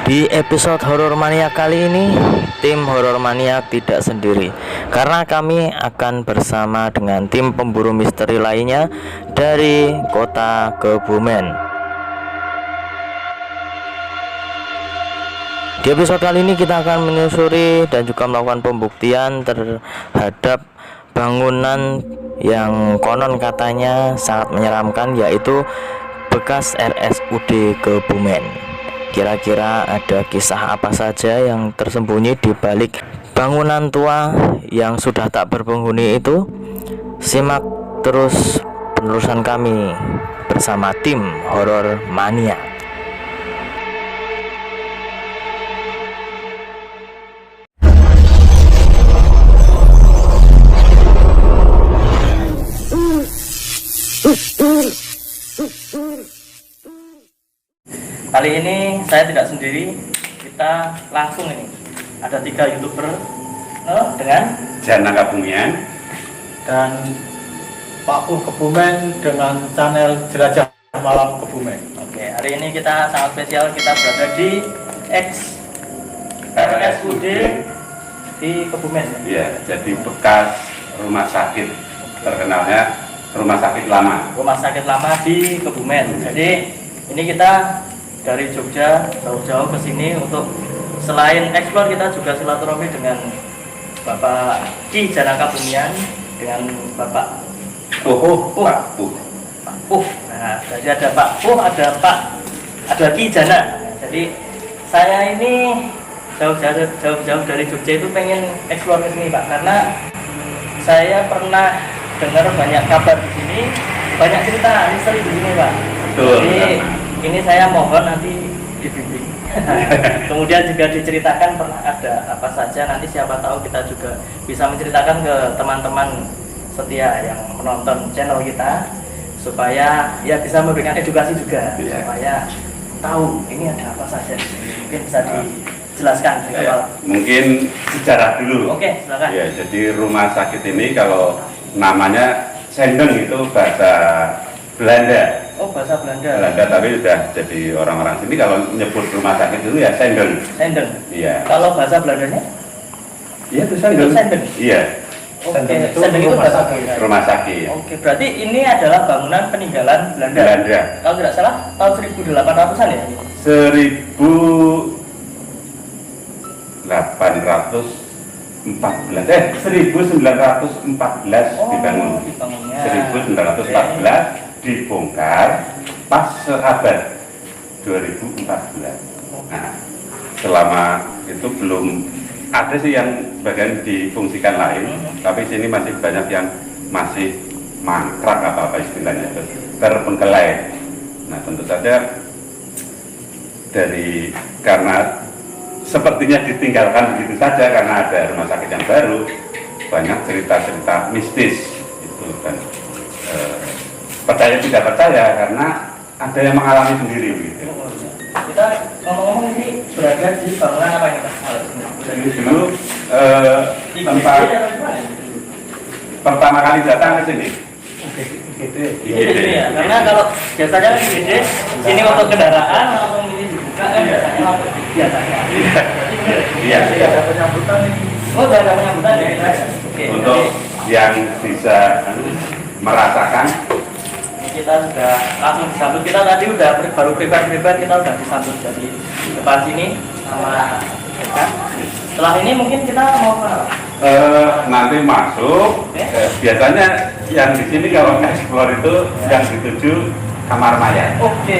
Di episode Horor Mania kali ini, tim Horor Mania tidak sendiri karena kami akan bersama dengan tim pemburu misteri lainnya dari kota Kebumen. Di episode kali ini kita akan menyusuri dan juga melakukan pembuktian terhadap bangunan yang konon katanya sangat menyeramkan, yaitu bekas RSUD Kebumen. Kira-kira ada kisah apa saja yang tersembunyi di balik bangunan tua yang sudah tak berpenghuni itu? Simak terus penerusan kami bersama tim Horor Mania. Kali ini saya tidak sendiri, kita langsung ini ada 3 YouTuber dengan Jana Kebumen dan Pak Puh Kebumen dengan channel Jelajah Malam Kebumen. Oke, hari ini kita sangat spesial, kita berada di RSUD di Kebumen. ya, jadi bekas rumah sakit, terkenalnya rumah sakit lama. Rumah sakit lama di Kebumen. Jadi ini kita dari Jogja jauh-jauh ke sini untuk selain eksplor, kita juga silaturahmi dengan Bapak Ki Jana Kebumen dengan Bapak Pak Puh. Nah, jadi ada Pak Puh, ada Ki Jana. Jadi saya ini jauh-jauh dari Jogja itu pengen eksplor ke sini, Pak, karena saya pernah dengar banyak kabar di sini, banyak cerita misteri di sini, Pak. Betul. Jadi ini saya mohon nanti dibimbing. Kemudian juga diceritakan pernah ada apa saja, nanti siapa tahu kita juga bisa menceritakan ke teman-teman setia yang menonton channel kita, supaya ya bisa memberikan edukasi juga, supaya tahu ini ada apa saja. Mungkin bisa dijelaskan di kepala. Mungkin sejarah dulu. Oke, silakan. Ya, jadi rumah sakit ini kalau namanya Sendeng itu bahasa Belanda. Oh, bahasa Belanda. Tapi sudah jadi orang-orang sini kalau nyebut rumah sakit itu ya Sendeng. Sendeng. Iya. Kalau bahasa Belandanya? Iya, itu Sendeng. Itu Sendeng. Iya, Oke, Sendeng itu Sendeng itu rumah bahasa sakit. Belanda. rumah sakit. Oke, berarti ini adalah bangunan peninggalan Belanda. Belanda. Kalau tidak salah tahun 1800-an ya? 1914 dibangun. Dibangunnya. 1914 dibongkar pas seabad 2014. Nah, selama itu belum ada sih yang bagian difungsikan lain, tapi sini masih banyak yang masih mangkrak apa istilahnya, terbengkelai. Nah, tentu saja karena sepertinya ditinggalkan begitu saja karena ada rumah sakit yang baru, banyak cerita-cerita mistis itu kan. Percaya tidak percaya karena ada yang mengalami sendiri begitu. Kita ngomong-ngomong ini berada di bangunan apa ini, Pak? Jadi dulu tempat pertama kali datang ke sini. IGD ya, karena kalau biasanya kan IGD ini untuk kendaraan langsung ini dibuka kan biasanya. Iya. Ada penyambutan ini. Oh, sudah ada penyambutan ya? Oke. Untuk yang bisa merasakan, Kita sudah langsung disambut. Kita tadi udah baru prepare, kita udah disambut dari depan sini sama mereka. Setelah ini mungkin kita mau ke nanti masuk. Biasanya yang di sini kalau eksplor itu yang dituju kamar mayat. Oke.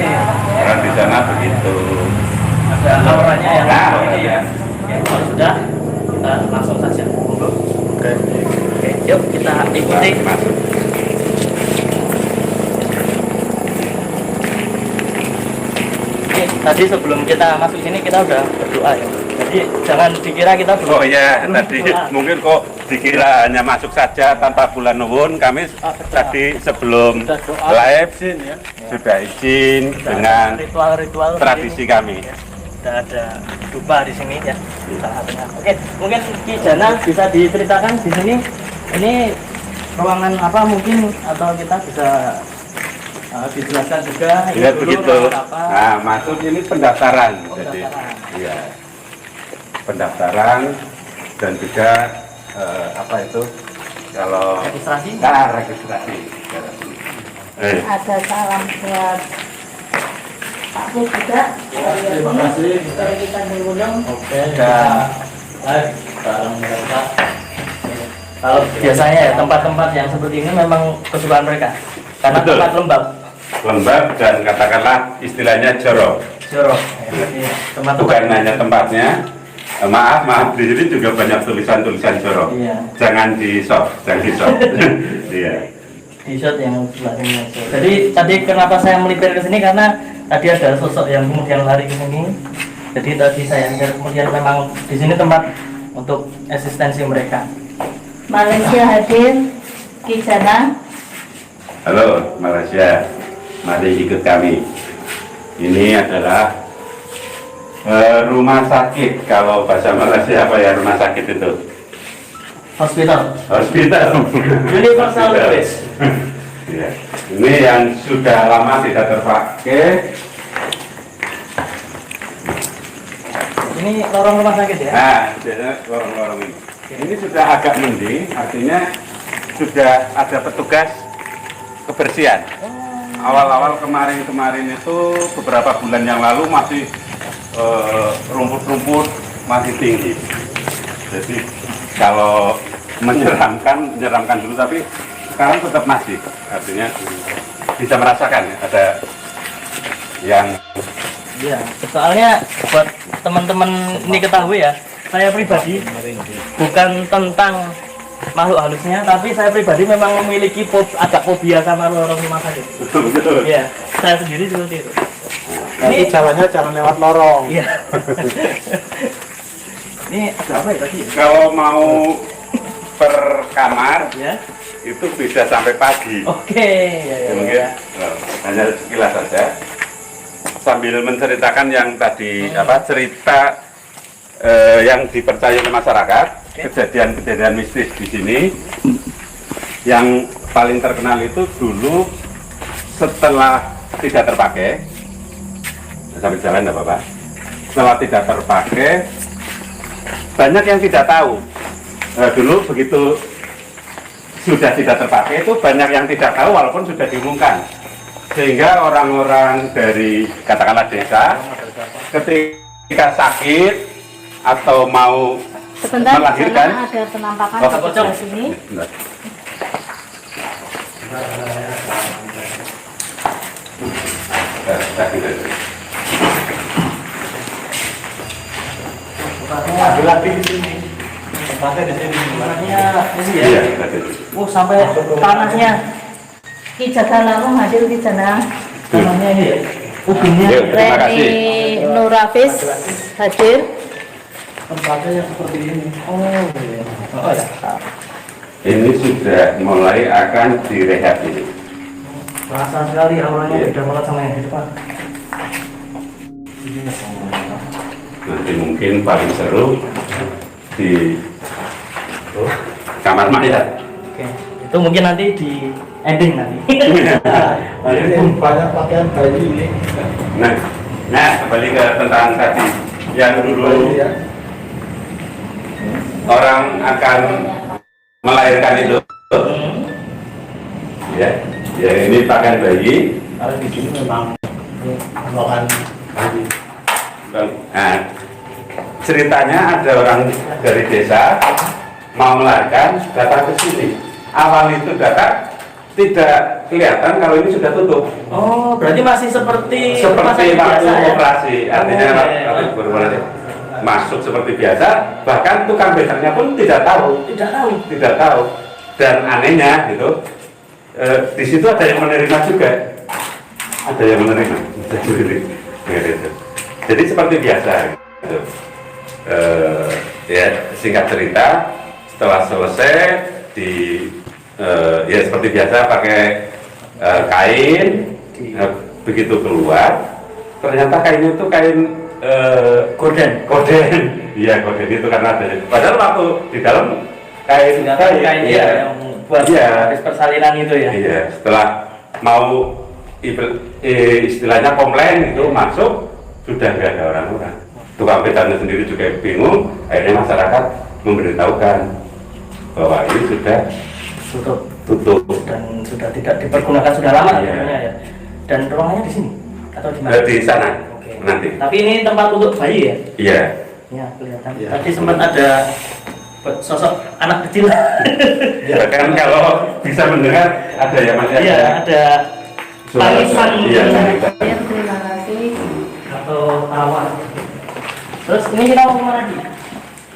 Karena di sana begitu. Ada auranya yang Nah, ini ya. Oke, kalau sudah kita langsung saja. Monggo. Oke, yuk kita ikuti. Masuk. Oke, tadi sebelum kita masuk sini kita udah berdoa ya. Jadi jangan dikira kita belum. Oh iya, tadi berdoa. mungkin kok dikira hanya masuk saja tanpa bulan nuwun. Kami tadi sebelum Sudah doa. live Izin ya. sudah izin Sudah dengan ada ritual-ritual tradisi sini. kami. Ya, sudah ada dupa di sini ya, salah satunya. Oke, mungkin Ki Jana bisa diceritakan di sini ini ruangan apa mungkin, atau kita bisa dijelaskan juga ini Iya dulu begitu. ruangan apa. Nah, masuk ini pendaftaran. Oh, Jadi, pendaftaran. pendaftaran dan juga apa itu kalau Registrasi? Registrasi. Ada salam buat Pak Bu juga. Terima kasih. Dari kita diundang. Oke, dan live bareng mereka. Kalau biasanya ya tempat-tempat yang seperti ini memang kesukaan mereka karena Betul. tempat Lembab dan katakanlah istilahnya jorok. jorok. Tempat-tempat Bukan hanya tempatnya. Maaf di sini juga banyak tulisan-tulisan jorok. Iya. Jangan di shop. Iya. di shot yang sebelahnya. Jadi tadi kenapa saya melipir ke sini karena tadi ada sosok yang kemudian lari ke sini. Jadi tadi saya kemudian memang di sini tempat untuk eksistensi mereka. Malaysia hadir, Kijana. Halo Malaysia, mari ikut kami. Ini adalah rumah sakit. Kalau bahasa Malaysia apa ya rumah sakit itu? Hospital. Hospital. Universal Service. Ya. Ini yang sudah lama tidak terpakai. Ini lorong rumah sakit ya? Nah, jadi lorong-lorong ini. Ini sudah agak mending, artinya sudah ada petugas kebersihan. Awal-awal kemarin itu beberapa bulan yang lalu masih rumput-rumput masih tinggi. Jadi kalau menyeramkan dulu, tapi sekarang tetap masih. Artinya bisa merasakan ya, ada yang Iya. Soalnya buat teman-teman ini ketahui ya, saya pribadi bukan tentang makhluk halusnya, tapi saya pribadi memang memiliki agak fobia sama lorong rumah sakit. betul. Iya, saya sendiri seperti itu. Ini jalannya jalan lewat lorong. Iya. Ini ada apa ya tadi? Kalau mau per kamar Ya. itu bisa sampai pagi. Oke. Ya. Mungkin hanya sekilas saja sambil menceritakan yang tadi cerita yang dipercaya oleh masyarakat, kejadian-kejadian mistis di sini. Yang paling terkenal itu dulu setelah tidak terpakai, sambil jalan enggak apa-apa. Setelah tidak terpakai, banyak yang tidak tahu. Dulu begitu sudah tidak terpakai itu banyak yang tidak tahu walaupun sudah diumumkan. Sehingga orang-orang dari katakanlah desa ketika sakit atau mau Sebentar, melahirkan, sana ada penampakan Oh, di sini. Benar. Ada lagi di sini. Tempatnya di sini. Tempatnya ini ya. Iya, betul. Sampai tanahnya. Kijana lalu hadir Kijana. Tanahnya ini ya. Ubinnya. Yuk, terima kasih. Reni Nurafis hadir. Tempatnya yang seperti ini. Oh iya. Oh ya. Ini sudah mulai akan direhab ini. Terasa sekali auranya Iya. beda banget sama yang di depan. Nanti mungkin paling seru di kamar mayat. Oke. Itu mungkin nanti di ending nanti. Ini banyak pakaian bayi ini. Nah, kembali ke tentang tadi yang dulu orang akan melahirkan itu. Ya ini pakaian bayi. Kalau di sini memang merupakan bayi. Nah, ceritanya ada orang dari desa mau melahirkan, datang ke sini. Awal itu datang tidak kelihatan kalau ini sudah tutup. Oh, berarti masih seperti rumah Seperti sakit biasa waktu ya? operasi, artinya Oh, iya. kalau berhubungan masuk seperti biasa, bahkan tukang becaknya pun tidak tahu, Tidak tahu. Dan anehnya gitu, di situ ada yang menerima juga, ada yang menerima. Gitu. Jadi seperti biasa. Gitu. Ya singkat cerita, setelah selesai ya seperti biasa pakai kain. Begitu keluar, ternyata kain itu kain gorden. Iya, gorden itu karena ada. Padahal waktu di dalam kain Kain iya. yang buat Iya. habis persalinan itu ya. Iya, setelah mau istilahnya komplain itu masuk sudah nggak ada orang-orang. tukang becaknya sendiri juga bingung. Akhirnya masyarakat memberitahukan bahwa ini sudah tutup dan sudah tidak dipergunakan sudah lama Iya. sebenarnya ya. Dan ruangannya di sini atau di mana? di sana. Oke. Nanti. Tapi ini tempat untuk bayi ya? Iya. Ya kelihatan. Iya. Tadi sempat ada sosok anak kecil. Bahkan kalau bisa mendengar ada ya Mas ya? Iya, ada tangisan Iya, mungkin tangisan. Ya, terima kasih. atau tawa. Terus ini kita mau kemana di?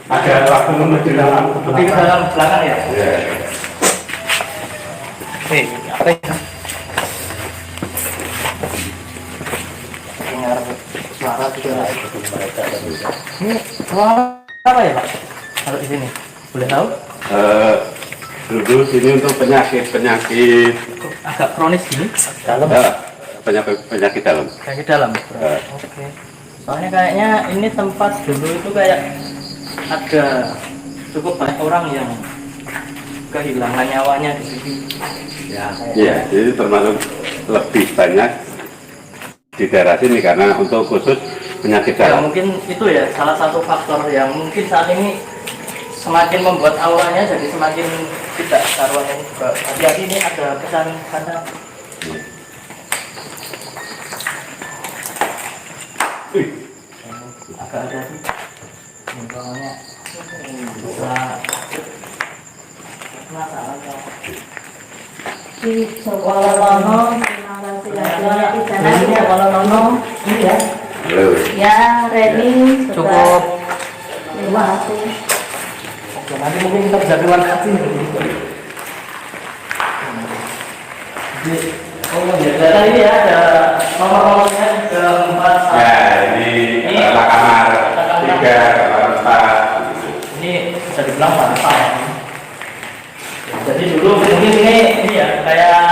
Ada waktu menuju dalam. Lebih ke dalam belakang ya? Iya. Apa itu? Dengar suara juga. Ini ruangan apa ya Pak? Kalau di sini, boleh tahu? Dulu sini untuk penyakit Kok agak kronis gini? Dalam. penyakit dalam. Kaki dalam. Oke. Soalnya kayaknya ini tempat dulu itu kayak ada cukup banyak orang yang kehilangan nyawanya di sini. Ya, kayak Iya, jadi termasuk lebih banyak di daerah sini karena untuk khusus penyakit ya, dalam. mungkin itu ya salah satu faktor yang mungkin saat ini semakin membuat auranya jadi semakin tidak karuan yang juga. Hati-hati, ini ada pesan sana. Agak ada sih. Ruangannya bisa masalah kalau Di Jogolono, terima kasih lagi. Di sana di Jogolono, ini ya. Halo. Ya, Reni sudah. cukup. Terima kasih. Oke, nanti mungkin kita bisa keluar kasih. Oh ya, kelihatan ini ya ada nomor-nomornya ke 4. Ya, ini adalah kamar 3, kamar 4. Ini bisa dibilang pantai. Jadi dulu mungkin ini ya kayak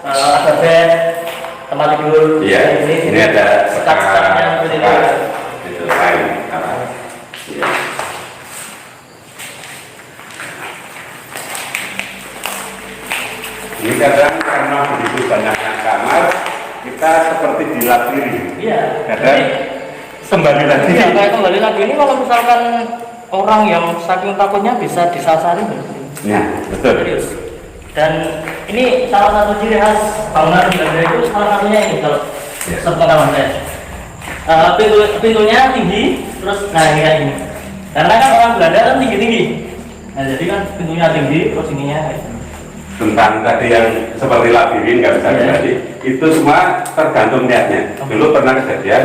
ada bed, tempat tidur. Iya, ini ada sekat-sekatnya seperti itu. itu kain apa? Iya. Ini kadang karena begitu banyaknya kamar, kita seperti dilapiri. Iya. Kadang kembali lagi. Iya, kayak kembali lagi ini kalau misalkan orang yang saking takutnya bisa disasari. Ya, betul. Serius. Dan ini salah satu ciri khas bangunan Belanda itu salah satunya ini kalau sepengetahuan saya. Pintunya tinggi, terus nah ini kayak ini. Karena kan orang Belanda kan tinggi-tinggi. Nah jadi kan pintunya tinggi, terus ininya kayak gini. Tentang tadi yang seperti labirin nggak bisa Iya. tadi, itu semua tergantung niatnya. Dulu pernah kejadian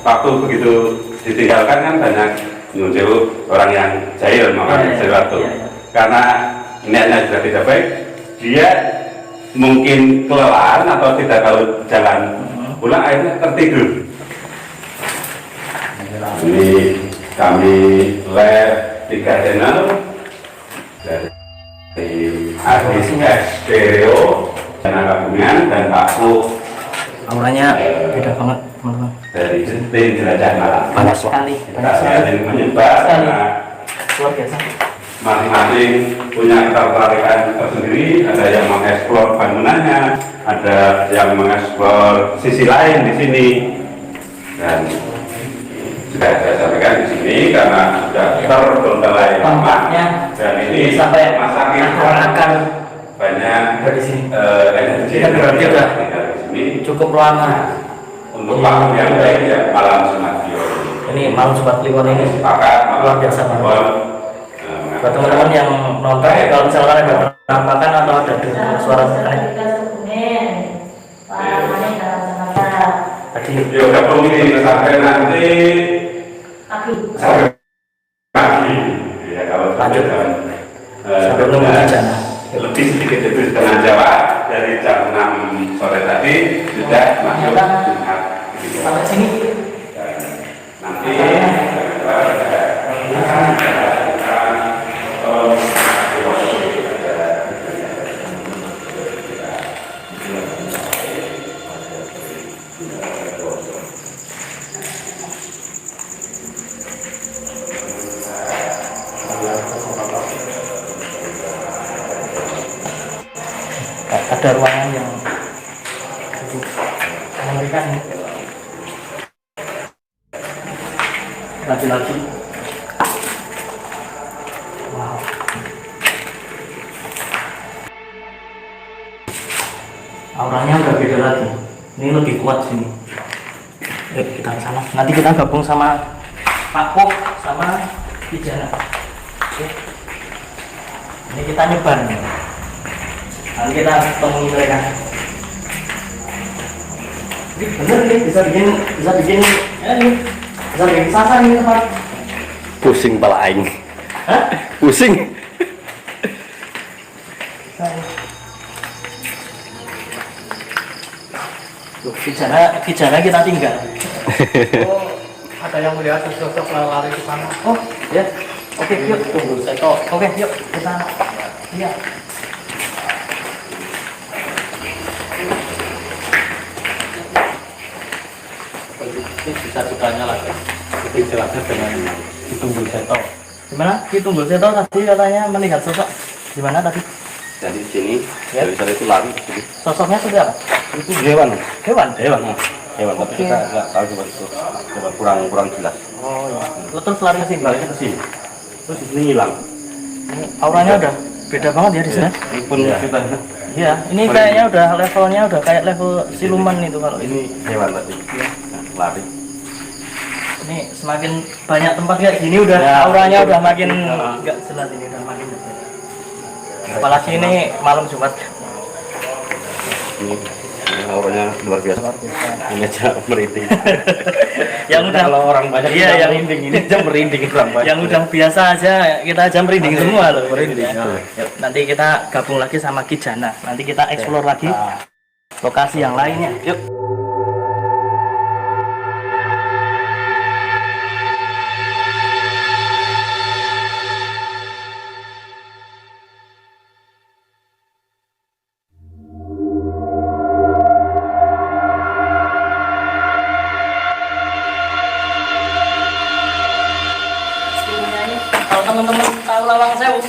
waktu begitu ditinggalkan kan banyak muncul orang yang jahil makan Iya, sesuatu. iya, iya. Karena niatnya sudah tidak baik, dia mungkin kelelahan atau tidak tahu jalan pulang, akhirnya tertidur. Ini kami lab 3 channel dari Adis Stereo dan Gabungan dan Paku Auranya beda banget teman-teman. dari tim Jelajah Malam. Banyak sekali, banyak sekali. Kita saling menyebar karena Luar biasa. masing-masing punya ketertarikan tersendiri. Ada yang mengeksplor bangunannya, ada yang mengeksplor sisi lain di sini. Dan sudah saya sampaikan di sini karena sudah terbengkalai lama Tempatnya dan ini sampai masakin akar banyak dari sini. energi Kita berarti yang udah ada di sini cukup ruangan. untuk waktu yang baik ya malam Jumat Kliwon. Ini malam Jumat Kliwon ini Sepakat luar biasa banget. Kliwon. Buat teman-teman yang nonton, kalau misalkan ada penampakan atau ada dengar suara aneh, tadi Ya udah mungkin sampai nanti sampai pagi. Ya kalau Lanjut. sampai nunggu hujan. lebih sedikit itu setengah Jawa dari jam 6 sore tadi sudah masuk Jumat. Sampai sini. Nanti Ada ruangan yang cukup mengerikan. laki-laki. Wow. Auranya udah beda lagi. Ini lebih kuat sini. Yuk kita ke sana. Nanti kita gabung sama Pak Pok sama Kijana. Oke. Ini kita nyebar. Nanti kita temui mereka. Ini bener nih, bisa bikin ini, bisa bikin sasar ini tempat. Pusing pala aing. Hah? Pusing. Tuh, Kijana kita tinggal. Oh, ada yang melihat sosok lari ke sana. Oh, ya. Oke, yuk tunggu Seto. Oke, yuk kita lihat. Ini bisa sukanya lah. Itu jelasnya dengan ditunggu Seto. Gimana? Ditunggu Seto tadi katanya melihat sosok. Gimana tadi? Jadi di sini Ya. dari sana itu lari ke sini. Sosoknya seperti apa? Itu hewan. Hewan. Hewan, tapi Oke. kita nggak tahu coba kurang jelas. Oh iya. Terus lari ke sini. Lari ke sini. Terus di sini hilang. Ini auranya udah beda banget ya di sini. Ini pun kita Iya, ini kayaknya udah levelnya udah kayak level siluman itu kalau ini. ini hewan tadi. Nah, lari. Ini semakin banyak tempat kayak gini udah Ya, auranya betul. udah makin enggak jelas ini udah makin jelas. Apalagi ini malam Jumat. Ini auranya luar biasa. Ini aja merinding. Yang udah Kalau orang banyak iya, kita yang merinding, ini aja merinding orang banyak. yang udah biasa aja kita aja merinding semua loh. Merinding. Ya. Yuk, nanti kita gabung lagi sama Kijana. Nanti kita explore lagi lokasi yang lainnya. Yuk. Kalau teman-teman tahu Lawang Sewu,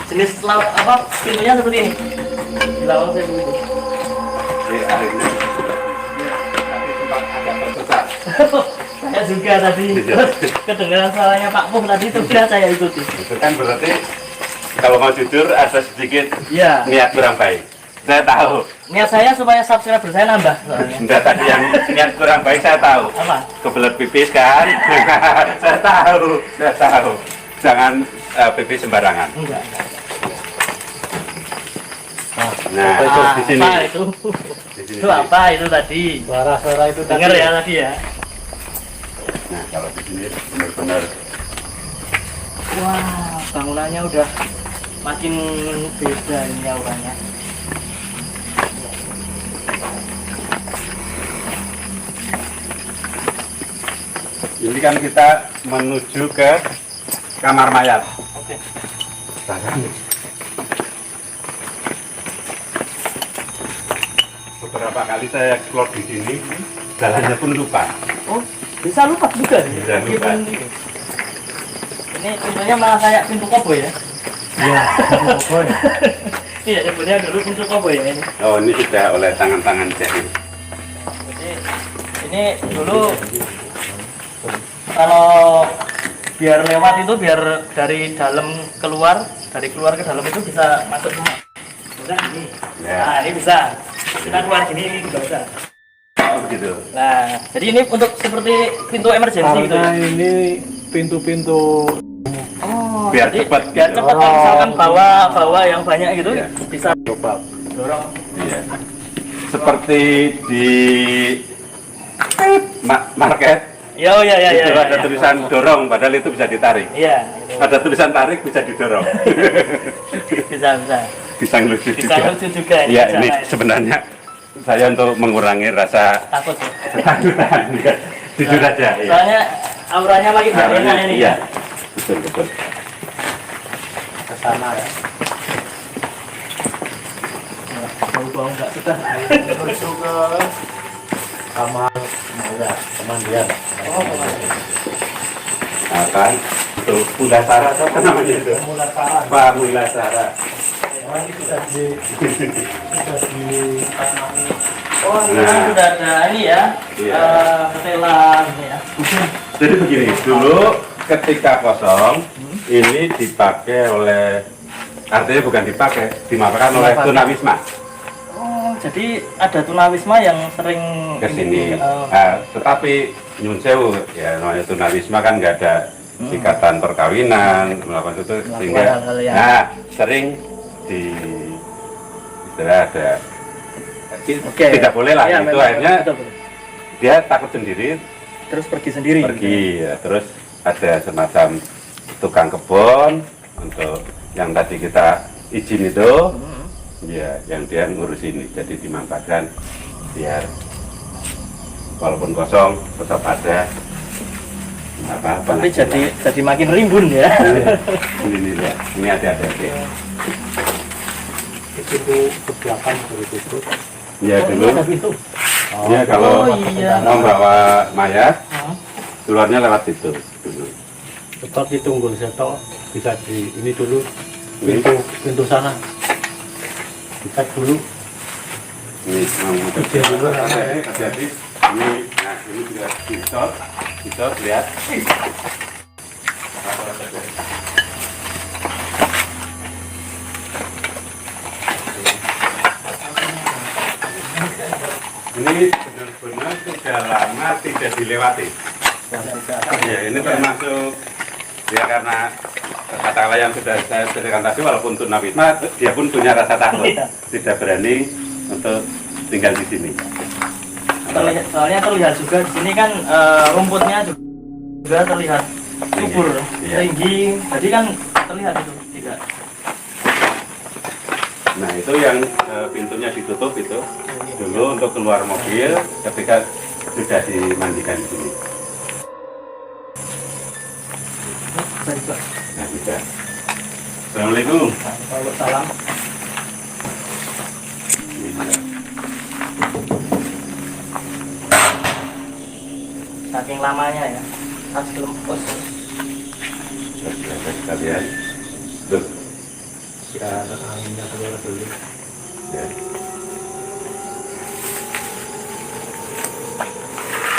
jenis apa pintunya seperti ini. Di Lawang Sewu itu. Ini akhirnya agak tersesat. Saya juga tadi kedengaran suaranya Pak Pung tadi itu sudah saya ikuti. Itu kan berarti kalau mau jujur ada sedikit Iya. niat kurang baik. Saya tahu. Niat saya supaya subscriber saya nambah soalnya. Enggak, tadi yang niat kurang baik saya tahu. Apa? Kebelet pipis kan? Saya tahu. Jangan pipis sembarangan. Enggak. Nah, di sini. Apa itu? Di sini. Itu apa itu tadi? Suara-suara itu Dengar ya tadi ya. Nah, kalau di sini benar-benar Wah, bangunannya udah makin beda ini auranya. ini kan kita menuju ke kamar mayat. Oke. Beberapa kali saya explore di sini, jalannya pun lupa. Oh, bisa lupa juga. Bisa lupa. Ini pintunya malah kayak pintu koboi ya. Iya, pokoknya. Iya, sebenarnya dulu pintu koboi ya ini. Oh, ini sudah oleh tangan-tangan jahil. Jadi ini dulu kalau biar lewat itu biar dari dalam keluar, dari keluar ke dalam itu bisa masuk semua. Bisa ini. Ya. Nah, ini bisa. Kita keluar gini ini juga bisa. Oh, begitu. Nah, jadi ini untuk seperti pintu emergency gitu. Karena ini pintu-pintu Oh, Biar jadi cepat biar gitu. cepat kalau misalkan bawa yang banyak gitu bisa coba. dorong. Iya. Seperti di market. Ya, oh, ya. Itu ada tulisan dorong, padahal itu bisa ditarik. Iya, itu. Ada tulisan tarik bisa didorong. Bisa. Bisa ngelucu Bisa juga. lucu juga ini. Iya, ini Bisa, sebenarnya saya untuk mengurangi rasa takut ya. ketakutan. Jujur aja. Iya. Soalnya auranya makin gak enak ini. Iya. Betul. Ke sana ya. Bau-bau nggak suka. Menuju ke kamar mayat pemandian. Oh, kemana? Nah, kan itu Mulasara atau apa namanya itu? Mulasara. Pak Mulasara. Ini sudah di Oh, ini Nah. kan sudah ada ini ya. Iya. Setelan ini ya. Jadi begini, dulu ketika kosong ini dipakai oleh, artinya bukan dipakai, dimanfaatkan oleh tunawisma Oh, jadi ada tunawisma yang sering ke sini. Oh. Nah, tetapi nyun sewu ya, namanya tunawisma kan nggak ada ikatan perkawinan melakukan itu, sehingga hal-hal yang- nah sering di istilah ada Oke. tidak boleh lah, Iya, itu memang, akhirnya betul. dia takut sendiri Terus pergi sendiri. pergi ya. Terus ada semacam tukang kebun untuk yang tadi kita izin itu ya, yang dia ngurus ini, jadi dimanfaatkan biar walaupun kosong tetap ada apa Tapi jadi makin rimbun ya. ini lihat, ini ada Itu ke belakang dari itu. ya Oh, dulu ini ada pintu. ya kalau Oh, iya. membawa mayat Oh. keluarnya lewat situ dulu. Tetap ditunggu seto bisa di ini dulu Ini. pintu sana. Kita dulu. Ini mau Ujian dulu, jadi ini, nah ini juga dicor, lihat. Ini benar-benar sudah lama tidak dilewati. Ya, ini termasuk ya karena katakanlah yang sudah saya ceritakan tadi, walaupun tunawisma dia pun punya rasa takut, Iya. tidak berani untuk tinggal di sini. Soalnya terlihat juga di sini kan rumputnya juga terlihat subur, Iya. tinggi. Jadi kan terlihat itu tidak. Nah itu yang pintunya ditutup itu dulu untuk keluar mobil ketika sudah dimandikan di sini. Bisa juga. Nah bisa. Assalamualaikum. Kalau salam. Saking lamanya ya. Harus lempus. Kita lihat. Tuh. Ya anginnya keluar dulu. Ya.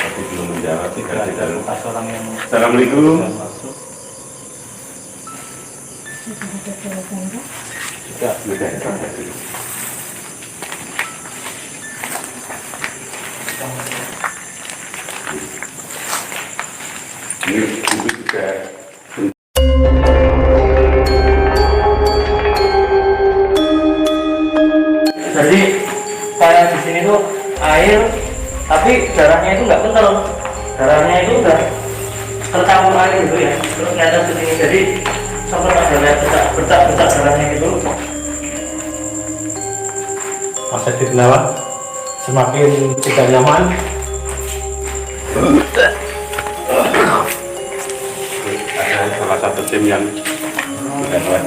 Tapi belum menjawab tinggal di dalam. Pas orang yang Assalamualaikum. masuk Sudah. Ini ibu juga. Jadi kayak di sini tuh air, tapi darahnya itu nggak kental. Darahnya itu udah tercampur air gitu ya. Terus nyata di sini jadi sempat ada lihat bercak darahnya gitu. pas di lewat semakin tidak nyaman. Ada salah satu tim yang sudah buat.